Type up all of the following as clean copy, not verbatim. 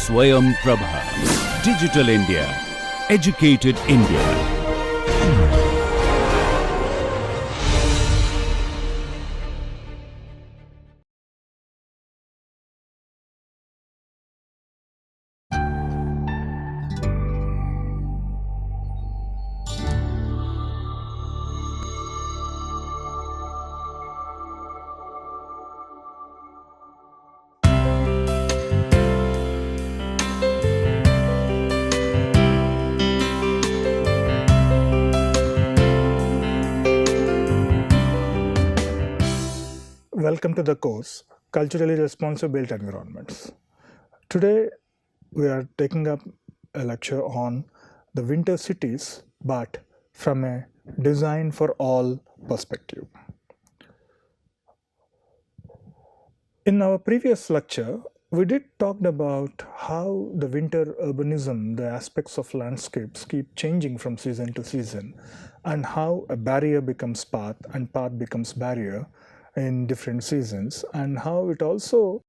Swayam Prabha. Digital India. Educated India. Welcome to the course, Culturally Responsive Built Environments. Today, we are taking up a lecture on the winter cities, but from a design for all perspective. In our previous lecture, we did talk about how the winter urbanism, the aspects of landscapes keep changing from season to season, and how a barrier becomes path and path becomes barrier in different seasons, and how it also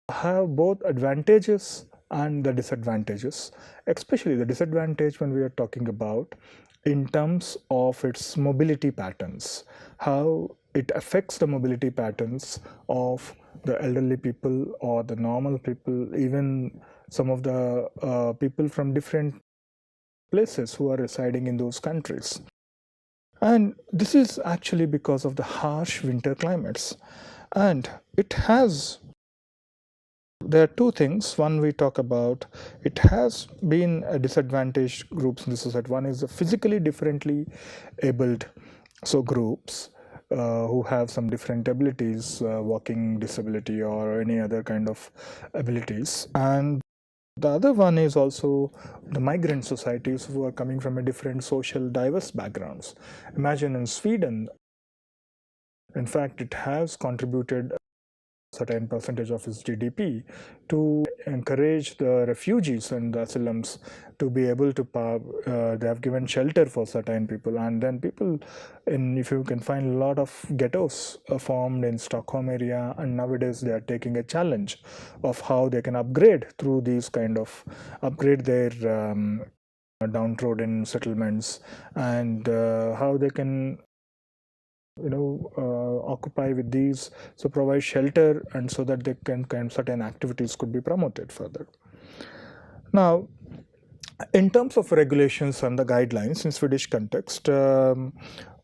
have both advantages and the disadvantages, especially the disadvantage when we are talking about in terms of its mobility patterns, how it affects the mobility patterns of the elderly people or the normal people, even some of the people from different places who are residing in those countries. And this is actually because of the harsh winter climates. And there are two things. One, we talk about it has been a disadvantaged groups in the society. One is the physically differently abled, so groups who have some different abilities, walking disability or any other kind of abilities. And the other one is also the migrant societies who are coming from a different social diverse backgrounds. Imagine in Sweden, in fact, it has contributed a certain percentage of its GDP to encourage the refugees and the asylums to be able to, they have given shelter for certain people, and then people if you can find a lot of ghettos formed in Stockholm area, and nowadays they are taking a challenge of how they can upgrade through these kind of upgrade their downtrodden settlements, and how they can occupy with these, so provide shelter, and so that they can certain activities could be promoted further. Now, in terms of regulations and the guidelines in Swedish context,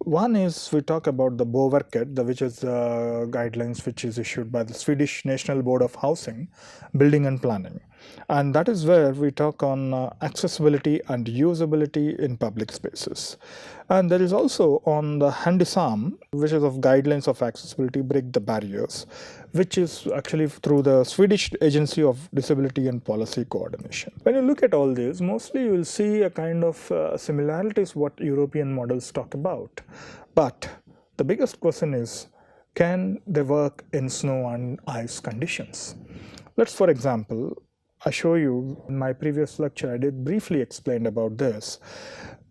one is we talk about the Boverket, which is the guidelines which is issued by the Swedish National Board of Housing, Building and Planning. And that is where we talk on accessibility and usability in public spaces. And there is also on the Handisam, which is of guidelines of accessibility, break the barriers, which is actually through the Swedish Agency of Disability and Policy Coordination. When you look at all this, mostly you will see a kind of similarities what European models talk about. But the biggest question is, can they work in snow and ice conditions? Let's, for example, I show you in my previous lecture, I did briefly explain about this.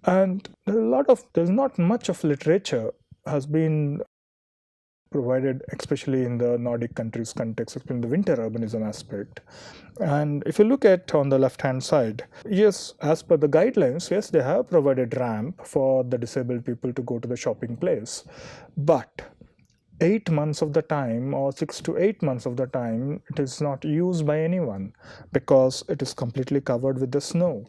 And there's not much of literature has been provided, especially in the Nordic countries context, in the winter urbanism aspect. And if you look at on the left-hand side, yes, as per the guidelines, yes, they have provided ramp for the disabled people to go to the shopping place. But 8 months of the time, or 6 to 8 months of the time, it is not used by anyone because it is completely covered with the snow.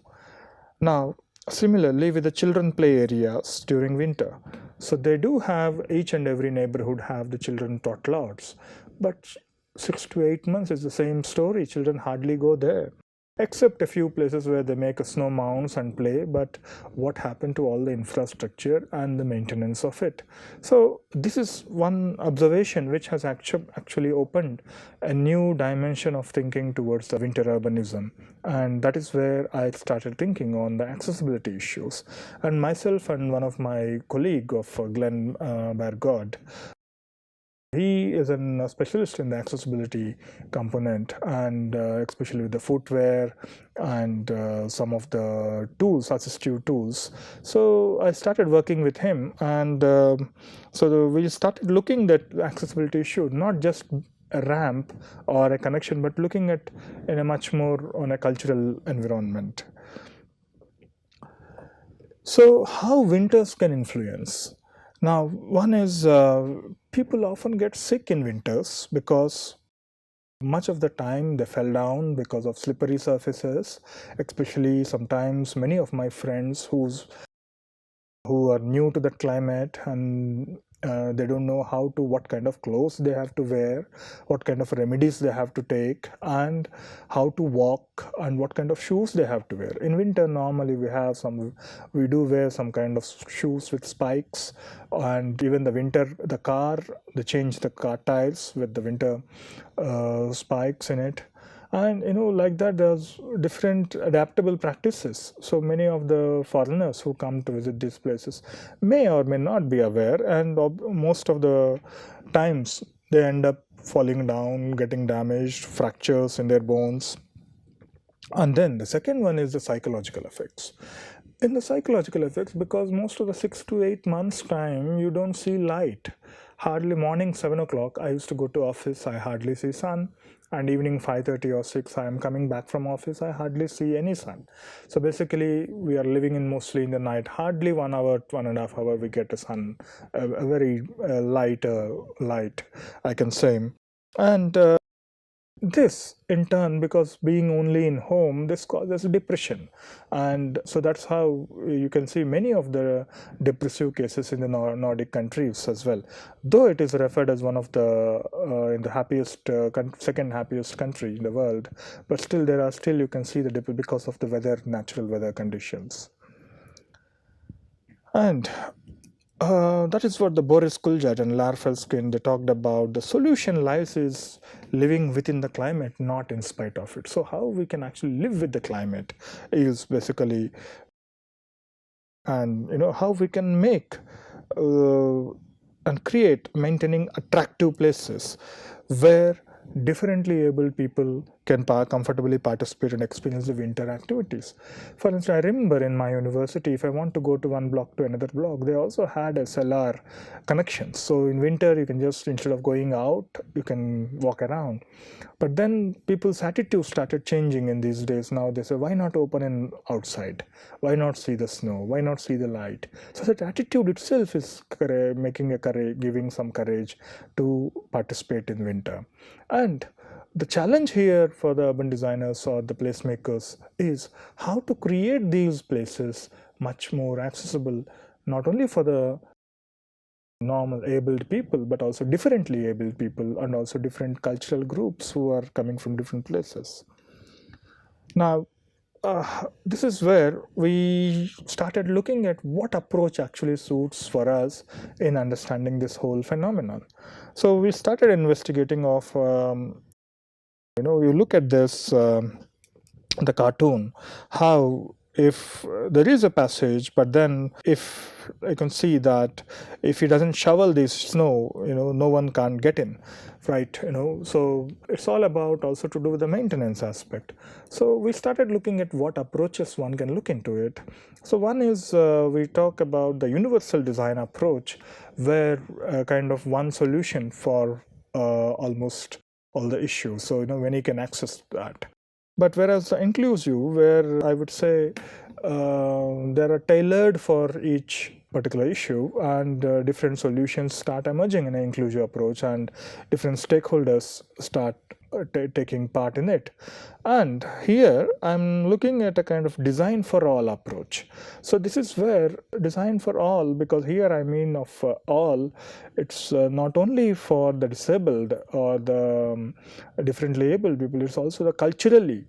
Now, similarly with the children play areas during winter. So they do have, each and every neighborhood have the children taught lots, but 6 to 8 months is the same story. Children hardly go there, except a few places where they make a snow mounds and play, but what happened to all the infrastructure and the maintenance of it? So this is one observation which has actually opened a new dimension of thinking towards the winter urbanism, and that is where I started thinking on the accessibility issues. And myself and one of my colleague of Glenn Bergod, he is a specialist in the accessibility component, and especially with the footwear and some of the tools, assistive tools. So I started working with him, and we started looking at accessibility issue, not just a ramp or a connection, but looking at in a much more on a cultural environment. So how winters can influence? Now, one is people often get sick in winters because much of the time they fell down because of slippery surfaces, especially sometimes many of my friends who are new to the climate, and they don't know what kind of clothes they have to wear, what kind of remedies they have to take, and how to walk, and what kind of shoes they have to wear. In winter, normally we do wear some kind of shoes with spikes, and even they change the car tires with the winter spikes in it. And like that, there's different adaptable practices. So many of the foreigners who come to visit these places may or may not be aware, and most of the times they end up falling down, getting damaged, fractures in their bones. And then the second one is the psychological effects. In the psychological effects, because most of the 6 to 8 months time you don't see light. Hardly morning 7 o'clock I used to go to office, I hardly see sun, and evening 5:30 or 6 I am coming back from office, I hardly see any sun. So basically we are living in mostly in the night. Hardly 1 hour, 1.5 hour we get a sun, a very light I can say. And this in turn, because being only in home, this causes depression, and so that's how you can see many of the depressive cases in the Nordic countries as well, though it is referred as one of the in the happiest second happiest country in the world, but still you can see the depression because of the natural weather conditions. And that is what the Boris Kuljat and Lar Felskin, they talked about. The solution lies is living within the climate, not in spite of it. So how we can actually live with the climate is basically, and how we can make and create maintaining attractive places where differently able people can comfortably participate and experience the winter activities. For instance, I remember in my university, if I want to go to one block to another block, they also had a cellar connection. So in winter, you can just, instead of going out, you can walk around. But then people's attitude started changing in these days. Now they say, why not open in outside? Why not see the snow? Why not see the light? So that attitude itself is giving some courage to participate in winter. And the challenge here for the urban designers or the placemakers is how to create these places much more accessible, not only for the normal abled people, but also differently abled people, and also different cultural groups who are coming from different places. Now, this is where we started looking at what approach actually suits for us in understanding this whole phenomenon. So we started investigating of you look at this, the cartoon, how if there is a passage, but then if I can see that if he doesn't shovel this snow, no one can get in, right? So it's all about also to do with the maintenance aspect. So we started looking at what approaches one can look into it. So one is we talk about the universal design approach, where kind of one solution for almost all the issues. So when you can access that. But whereas the inclusive, where I would say there are tailored for each particular issue, and different solutions start emerging in an inclusive approach, and different stakeholders start taking part in it. And here I'm looking at a kind of design for all approach. So this is where design for all, because here I mean of all, it's not only for the disabled or the differently able people, it's also the culturally,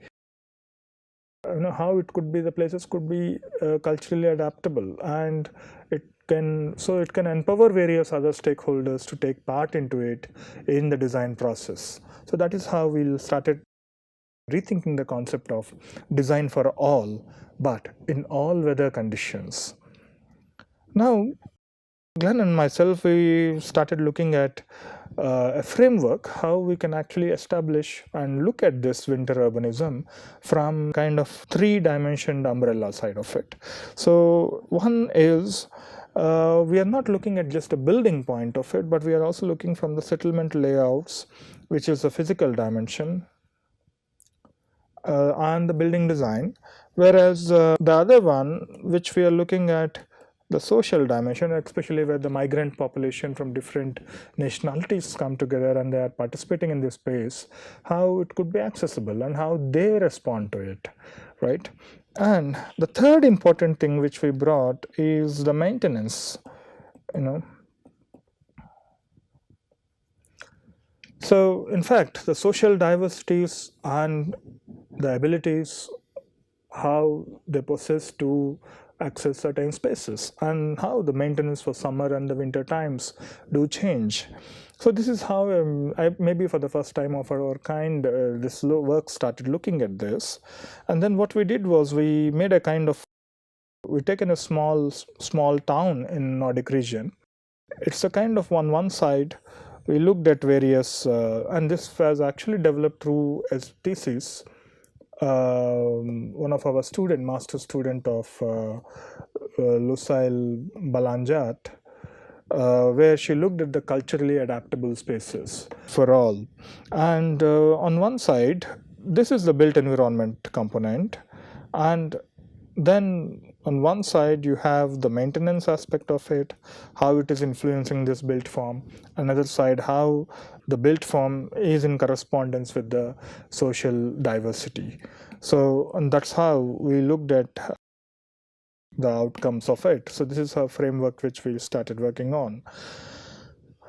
how it could be, the places could be culturally adaptable, and it can empower various other stakeholders to take part into it in the design process. So that is how we started rethinking the concept of design for all, but in all weather conditions. Now, Glenn and myself, we started looking at a framework, how we can actually establish and look at this winter urbanism from kind of three-dimensioned umbrella side of it. So one is we are not looking at just a building point of it, but we are also looking from the settlement layouts, which is a physical dimension, and the building design, whereas the other one, which we are looking at the social dimension, especially where the migrant population from different nationalities come together and they are participating in this space, how it could be accessible and how they respond to it, right? And the third important thing which we brought is the maintenance, you know. So in fact, the social diversities and the abilities how they possess to access certain spaces and how the maintenance for summer and the winter times do change. So this is how maybe for the first time of our kind, this work started looking at this. And then what we did was we made a kind of, we taken a small town in Nordic region. It's a kind of on one side we looked at various, and this was actually developed through a thesis. One of our master student of Lucille Balanjat, where she looked at the culturally adaptable spaces for all. And on one side, this is the built environment component, and then on one side you have the maintenance aspect of it, how it is influencing this built form. Another side, how the built form is in correspondence with the social diversity. So, and that's how we looked at the outcomes of it. So this is a framework which we started working on.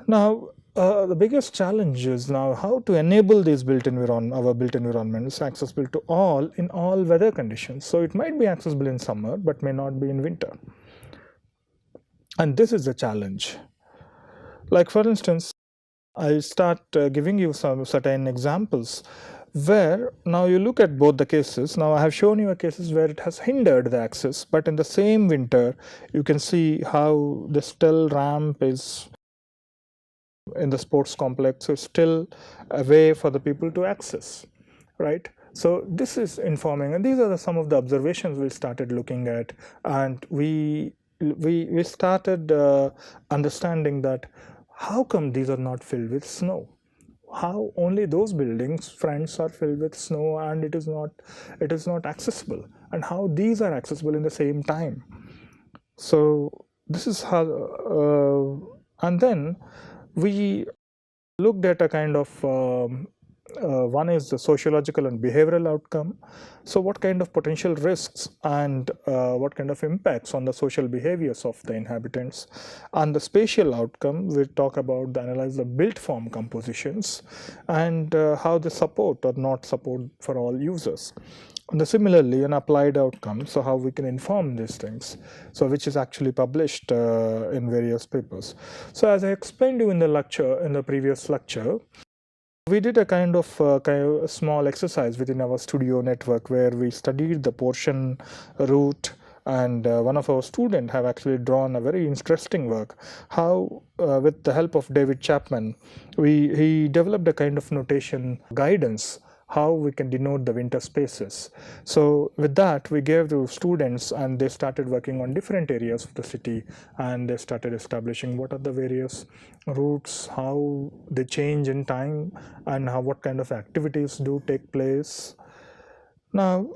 Now, the biggest challenge is now how to enable these our built environments accessible to all in all weather conditions. So it might be accessible in summer, but may not be in winter. And this is the challenge. Like for instance, I start giving you some certain examples where now you look at both the cases. Now I have shown you a cases where it has hindered the access, but in the same winter, you can see how the still ramp is in the sports complex, so it's still a way for the people to access, right? So this is informing, and these are some of the observations we started looking at, and we started understanding that how come these are not filled with snow? How only those buildings fronts are filled with snow and it is not accessible, and how these are accessible in the same time. So this is how, and then we looked at a kind of one is the sociological and behavioral outcome. So what kind of potential risks and what kind of impacts on the social behaviors of the inhabitants, and the spatial outcome, we talk about analyze the built form compositions and how they support or not support for all users. And similarly, an applied outcome, so how we can inform these things, so which is actually published in various papers. So as I explained to you in the previous lecture, we did a kind of small exercise within our studio network where we studied the portion route, and one of our students have actually drawn a very interesting work, how with the help of David Chapman, he developed a kind of notation guidance how we can denote the winter spaces. So with that, we gave to students and they started working on different areas of the city, and they started establishing what are the various routes, how they change in time, and what kind of activities do take place. Now,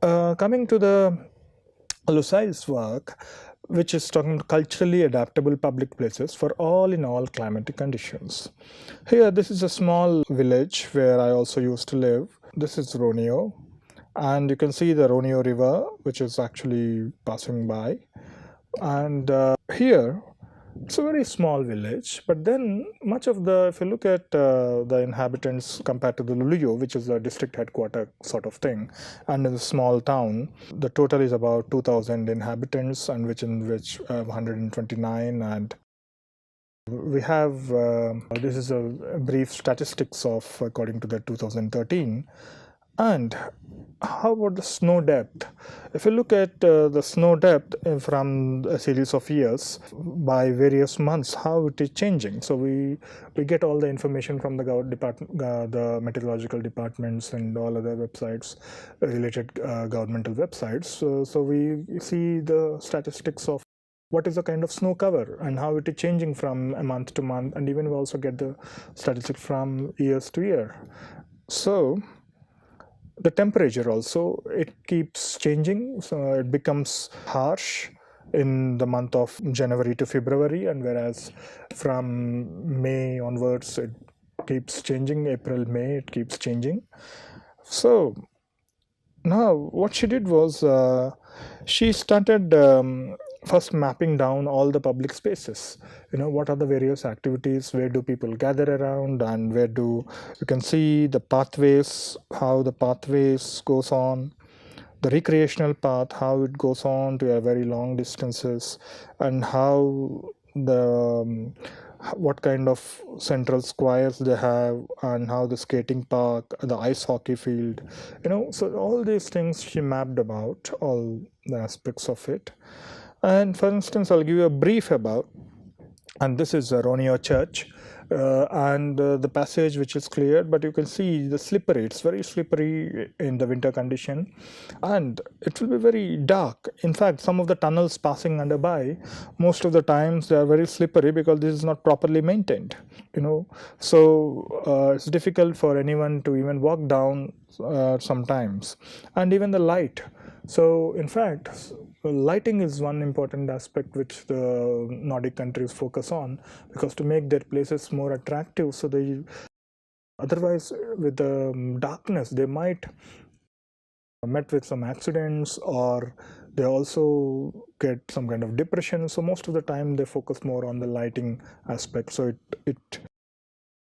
coming to the Lucille's work, which is talking about culturally adaptable public places for all in all climatic conditions. Here, this is a small village where I also used to live. This is Ronio, and you can see the Ronio River, which is actually passing by. And here, it's a very small village, but then much of if you look at the inhabitants compared to the Luluyo, which is a district headquarter sort of thing, and in a small town, the total is about 2,000 inhabitants, and in which 129, and we have, this is a brief statistics of according to the 2013. And how about the snow depth? If you look at the snow depth from a series of years by various months, how it is changing. So we get all the information from the the meteorological departments and all other websites, related governmental websites. So we see the statistics of what is the kind of snow cover and how it is changing from a month to month, and even we also get the statistics from years to year. So the temperature also, it keeps changing, so it becomes harsh in the month of January to February, and whereas from May onwards it keeps changing. April, May, it keeps changing. So now what she did was she started first mapping down all the public spaces. What are the various activities, where do people gather around, and where do you can see the pathways, how the pathways goes on, the recreational path, how it goes on to a very long distances, and how the what kind of central squares they have, and how the skating park, the ice hockey field, so all these things she mapped about all the aspects of it. And for instance, I'll give you a brief about, and this is Roneo Church, and the passage which is cleared, but you can see the slippery, it's very slippery in the winter condition, and it will be very dark. In fact, some of the tunnels passing under by, most of the times they are very slippery because this is not properly maintained, so it's difficult for anyone to even walk down sometimes. And even the light, so in fact lighting is one important aspect which the Nordic countries focus on, because to make their places more attractive, so they otherwise with the darkness they might met with some accidents, or they also get some kind of depression. So most of the time they focus more on the lighting aspect, so it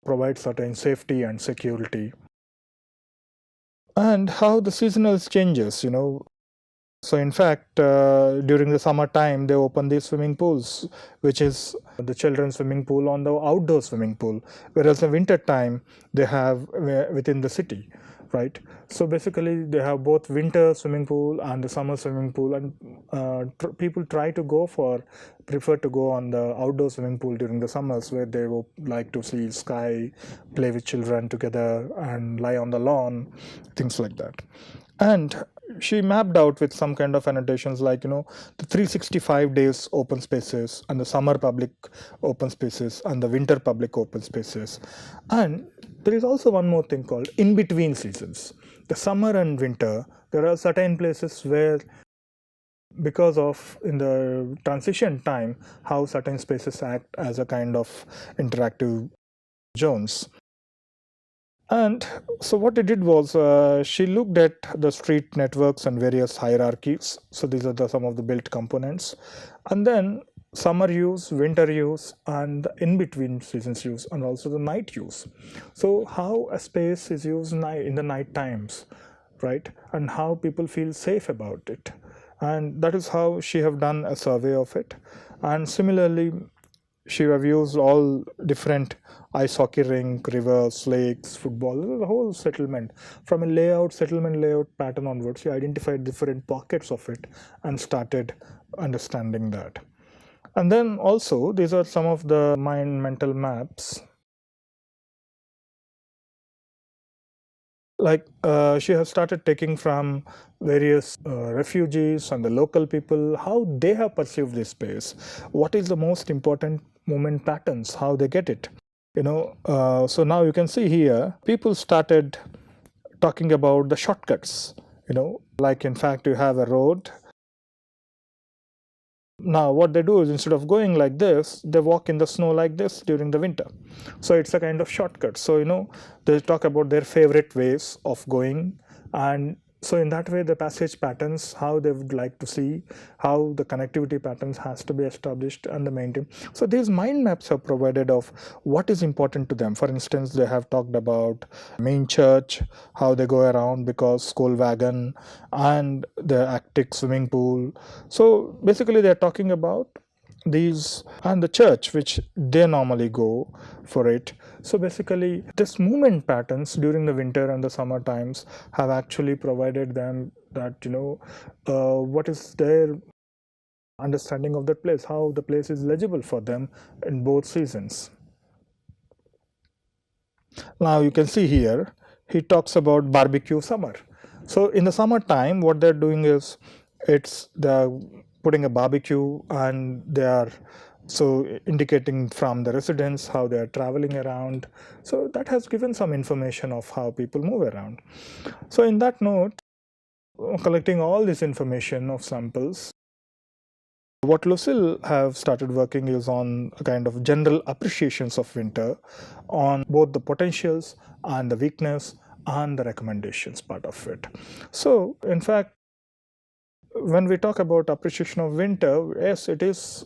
provides certain safety and security. And how the seasonal changes, so in fact, during the summer time, they open these swimming pools, which is the children's swimming pool on the outdoor swimming pool, whereas the winter time they have within the city, right? So basically, they have both winter swimming pool and the summer swimming pool, and people prefer to go on the outdoor swimming pool during the summers, where they would like to see sky, play with children together, and lie on the lawn, things like that. And she mapped out with some kind of annotations like, the 365 days open spaces, and the summer public open spaces, and the winter public open spaces. And there is also one more thing called in between seasons. The summer and winter, there are certain places where, because of in the transition time, how certain spaces act as a kind of interactive zones. And so what it did was she looked at the street networks and various hierarchies. So these are some of the built components. And then summer use, winter use, and in-between seasons use, and also the night use. So how a space is used in the night times, right? And how people feel safe about it. And that is how she have done a survey of it. And similarly, she have used all different ice hockey rink, rivers, lakes, football, the whole settlement. From a settlement layout pattern onwards, she identified different pockets of it and started understanding that. And then also, these are some of the mental maps. Like she has started taking from various refugees and the local people, how they have perceived this space, what is the most important movement patterns, how they get it. So now you can see here, people started talking about the shortcuts, like in fact you have a road. Now what they do is, instead of going like this, they walk in the snow like this during the winter. So it's a kind of shortcut. So they talk about their favorite ways of going, and so in that way the passage patterns, how they would like to see, how the connectivity patterns has to be established and the maintained. So these mind maps are provided of what is important to them. For instance, they have talked about main church, how they go around, because school wagon, and the Arctic swimming pool. So basically they're talking about these, and the church which they normally go for it. So basically this movement patterns during the winter and the summer times have actually provided them that what is their understanding of that place, how the place is legible for them in both seasons. Now you can see here he talks about barbecue summer. So in the summer time, what they're doing is, it's the putting a barbecue, and they are so indicating from the residents how they are traveling around. So that has given some information of how people move around. So in that note, collecting all this information of samples, what Lucille have started working is on a kind of general appreciations of winter, on both the potentials and the weakness and the recommendations part of it. So in fact, when we talk about appreciation of winter, yes, it is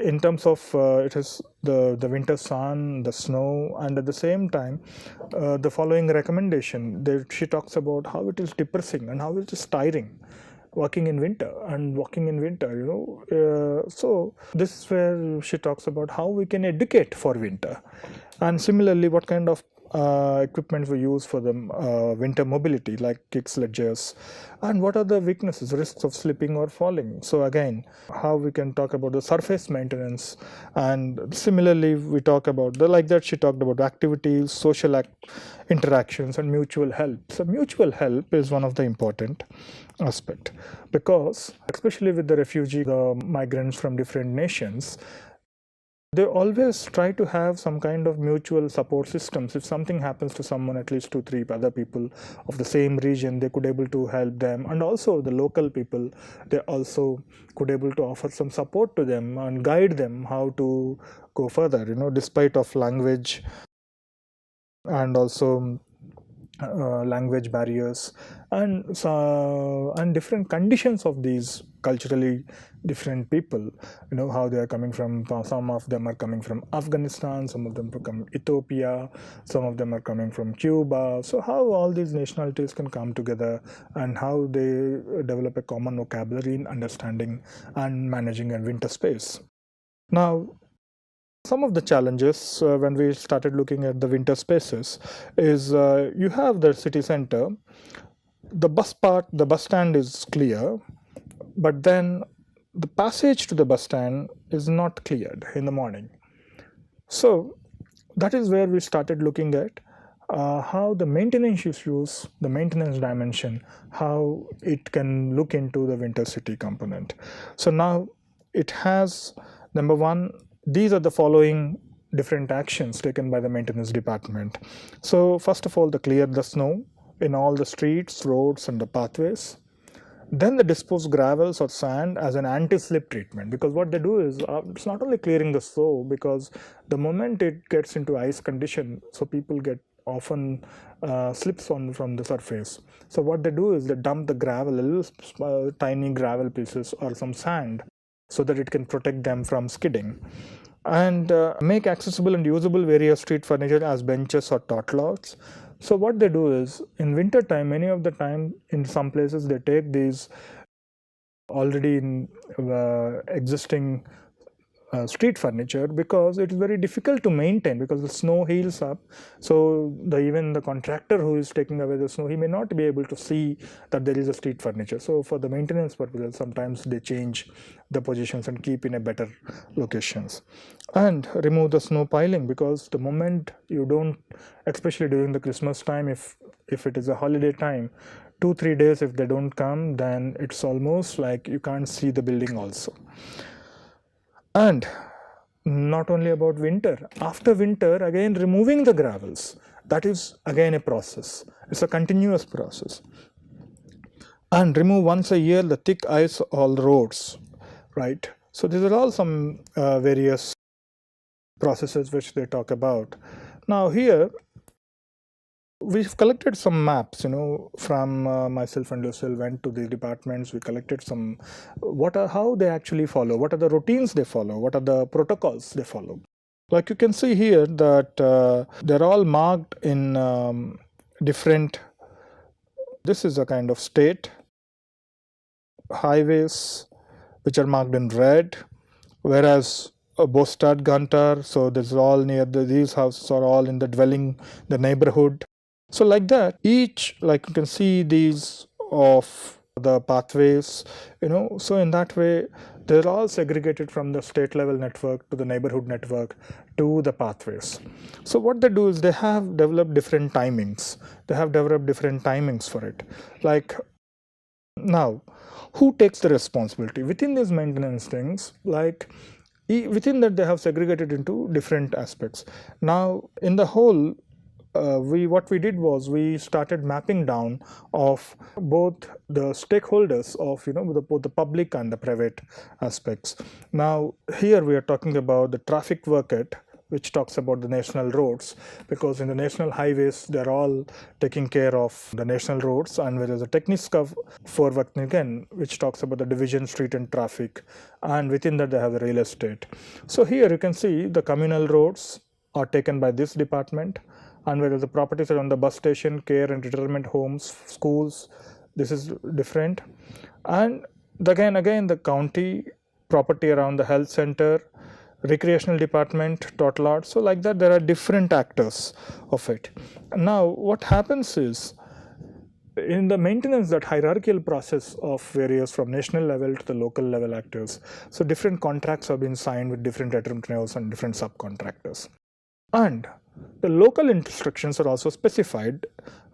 in terms of it is the winter sun, the snow, and at the same time, the following recommendation, she talks about how it is depressing and how it is tiring working in winter and walking in winter, so this is where she talks about how we can educate for winter, and similarly what kind of equipment we use for the winter mobility, like kick sledges, and what are the weaknesses, risks of slipping or falling. So again, how we can talk about the surface maintenance, and similarly we talk about like that she talked about activities, social interactions, and mutual help. So mutual help is one of the important aspect, because especially with the refugee, the migrants from different nations, they always try to have some kind of mutual support systems. If something happens to someone, at least 2-3 other people of the same region, they could able to help them, and also the local people, they also could able to offer some support to them and guide them how to go further, despite of language and also language barriers and different conditions of these culturally different people, how they are coming from. Some of them are coming from Afghanistan, some of them from Ethiopia, some of them are coming from Cuba. So how all these nationalities can come together and how they develop a common vocabulary in understanding and managing a winter space. Now, some of the challenges when we started looking at the winter spaces is you have the city center, the bus stand is clear, but then the passage to the bus stand is not cleared in the morning. So that is where we started looking at how the maintenance issues, the maintenance dimension, how it can look into the winter city component. So now it has, number one, these are the following different actions taken by the maintenance department. So first of all, the clear the snow in all the streets, roads, and the pathways. Then they dispose gravels or sand as an anti-slip treatment, because what they do is it's not only clearing the snow, because the moment it gets into ice condition, so people get often slips from the surface. So what they do is they dump the gravel, little tiny gravel pieces or some sand, so that it can protect them from skidding, and make accessible and usable various street furniture as benches or trotlots. So what they do is, in winter time, many of the time in some places they take these already in existing street furniture, because it is very difficult to maintain, because the snow heals up. So even the contractor who is taking away the snow, he may not be able to see that there is a street furniture. So for the maintenance purposes, sometimes they change the positions and keep in a better locations, and remove the snow piling, because the moment you don't, especially during the Christmas time, if it is a holiday time, 2-3 days if they don't come, then it's almost like you can't see the building also. And not only about winter, after winter, again removing the gravels, that is again a process. It's a continuous process. And remove once a year the thick ice all roads, right? So these are all some various processes which they talk about. Now here we've collected some maps, from myself and Lucille went to the departments. We collected some, how they actually follow, what are the routines they follow, what are the protocols they follow. Like you can see here that they're all marked in different, this is a kind of state highways which are marked in red, whereas Bostad, Gunter, so this is all near these houses are all in the dwelling, the neighborhood. So like that, each, like you can see these of the pathways, so in that way, they're all segregated from the state level network to the neighborhood network to the pathways. So what they do is they have developed different timings. They have developed different timings for it. Like Now, who takes the responsibility? Within these maintenance things, like within that they have segregated into different aspects. Now, in the whole, what we did was we started mapping down of both the stakeholders of both the public and the private aspects. Now here we are talking about the traffic worket, which talks about the national roads, because in the national highways they're all taking care of the national roads, and where there's a Tekniska for again, which talks about the division, street and traffic, and within that they have the real estate. So here you can see the communal roads are taken by this department, and whether the properties around the bus station, care and retirement homes, schools, this is different. And again the county property around the health center, recreational department, total art. So like that there are different actors of it. Now what happens is, in the maintenance, that hierarchical process of various from national level to the local level actors, so different contracts have been signed with different entrepreneurs and different subcontractors, and the local instructions are also specified.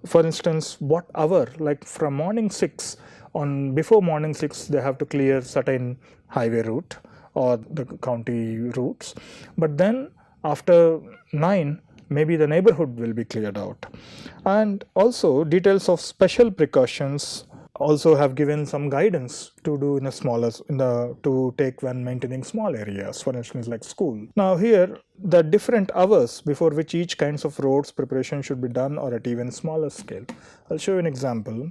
For instance, what hour, like from morning 6 on, before morning 6 they have to clear certain highway route or the county routes, but then after 9 maybe the neighborhood will be cleared out. And also details of special precautions also have given some guidance to do in a smaller, to take when maintaining small areas, for instance like school. Now here the different hours before which each kinds of roads preparation should be done, or at even smaller scale. I'll show you an example.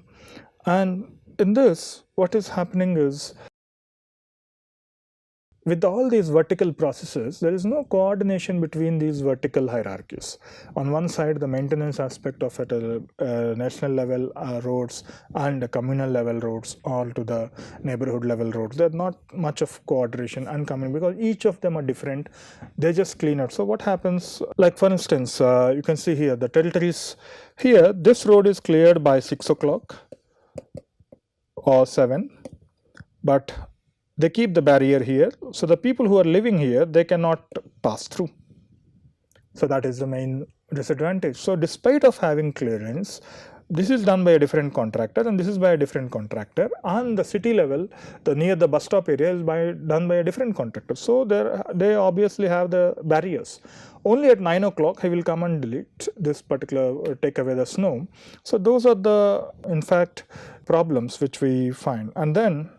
And in this, what is happening is, with all these vertical processes, there is no coordination between these vertical hierarchies. On one side, the maintenance aspect of it, national level roads and the communal level roads, all to the neighborhood level roads. There's not much of coordination and coming, because each of them are different. They just clean out. So what happens, like for instance, you can see here the territories. Here, this road is cleared by 6 o'clock or 7, but they keep the barrier here, so the people who are living here, they cannot pass through. So that is the main disadvantage. So despite of having clearance, this is done by a different contractor and this is by a different contractor. On the city level, the near the bus stop area is done by a different contractor. So they obviously have the barriers. Only at 9 o'clock he will come and delete this particular, take away the snow. So those are the, in fact, problems which we find. And then,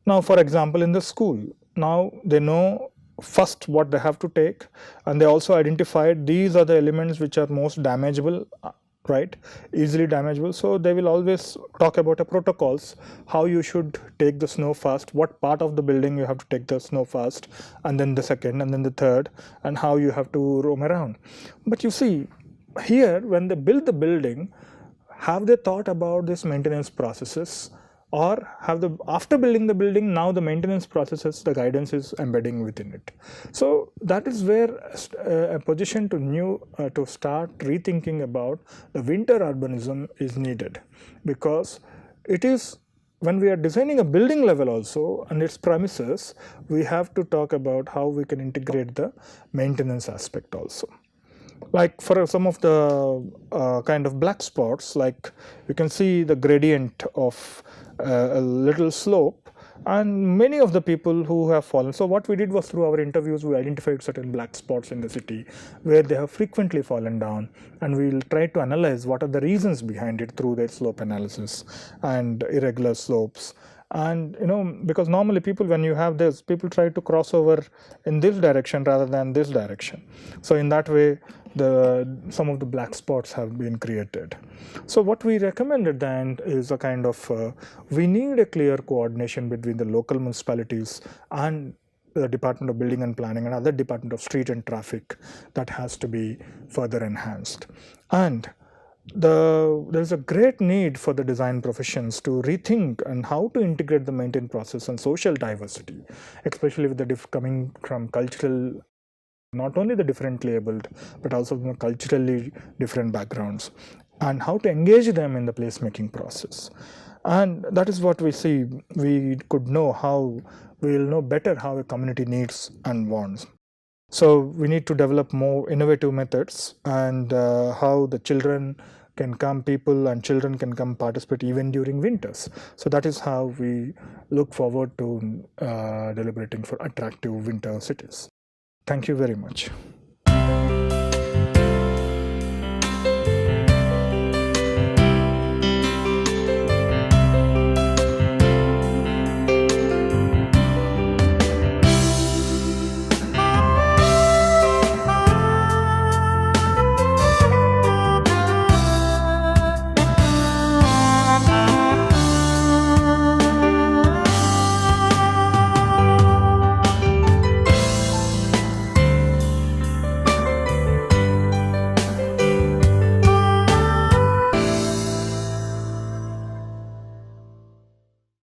now, for example, in the school, now they know first what they have to take, and they also identified these are the elements which are most damageable, right, easily damageable. So they will always talk about the protocols, how you should take the snow first, what part of the building you have to take the snow first, and then the second, and then the third, and how you have to roam around. But you see, here when they build the building, have they thought about these maintenance processes? Or have after building the building, now the maintenance processes, the guidance is embedding within it. So that is where a position to start rethinking about the winter urbanism is needed, because it is, when we are designing a building level also and its premises, we have to talk about how we can integrate the maintenance aspect also. Like for some of the kind of black spots, like you can see the gradient of a little slope, and many of the people who have fallen. So what we did was, through our interviews, we identified certain black spots in the city where they have frequently fallen down, and we will try to analyze what are the reasons behind it through their slope analysis and irregular slopes. And because normally people, when you have this, people try to cross over in this direction rather than this direction. So in that way, some of the black spots have been created. So what we recommended then is a kind of, we need a clear coordination between the local municipalities and the Department of Building and Planning and other Department of Street and Traffic, that has to be further enhanced. And there's a great need for the design professions to rethink and how to integrate the maintenance process and social diversity, especially with the coming from cultural, not only the differently abled, but also from culturally different backgrounds, and how to engage them in the placemaking process. And that is what we see. We could know how, we will know better how a community needs and wants. So we need to develop more innovative methods, and how the children can come, people and children can come participate even during winters. So that is how we look forward to deliberating for attractive winter cities. Thank you very much.